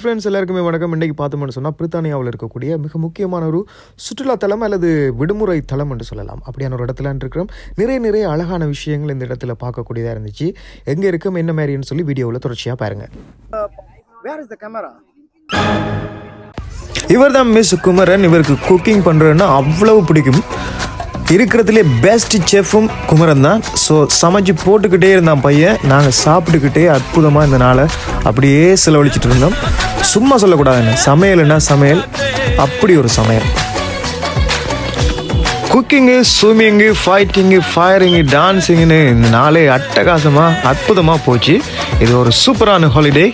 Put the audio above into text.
Friends எல்லாருக்குமே வணக்கம். இன்றைக்கி பார்த்தோம்னு சொன்னால் பிரித்தானியாவில் இருக்கக்கூடிய மிக முக்கியமான ஒரு சுற்றுலா தலம் அல்லது விடுமுறை தலம் என்று சொல்லலாம். அப்படியான ஒரு இடத்துல இருக்கிறோம். நிறைய அழகான விஷயங்கள் இந்த இடத்துல பார்க்கக்கூடியதாக இருந்துச்சு. எங்கே இருக்கும் என்ன மாதிரின்னு சொல்லி வீடியோவில் தொடர்ச்சியாக பாருங்கள். இவர் தான் மிஸ் குமரன். இவருக்கு குக்கிங் பண்ணுறதுன்னா அவ்வளவு பிடிக்கும். இருக்கிறதுலே பெஸ்ட் செஃப்பும் குமரன் தான். ஸோ சமைச்சு போட்டுக்கிட்டே இருந்தான் பையன். நாங்கள் சாப்பிட்டுக்கிட்டே அற்புதமாக இந்த நாளை அப்படியே செலவழிச்சிட்டு இருந்தோம். சும்மா சொல்லக்கூடாதுங்க, சமையல்னா சமையல், அப்படி ஒரு சமையல். குக்கிங்கு, ஸ்விம்மிங்கு, ஃபைட்டிங்கு, ஃபயரிங்கு, டான்ஸிங்னு இந்த நாளே அட்டகாசமாக அற்புதமாக போச்சு. இது ஒரு சூப்பரான ஹாலிடே.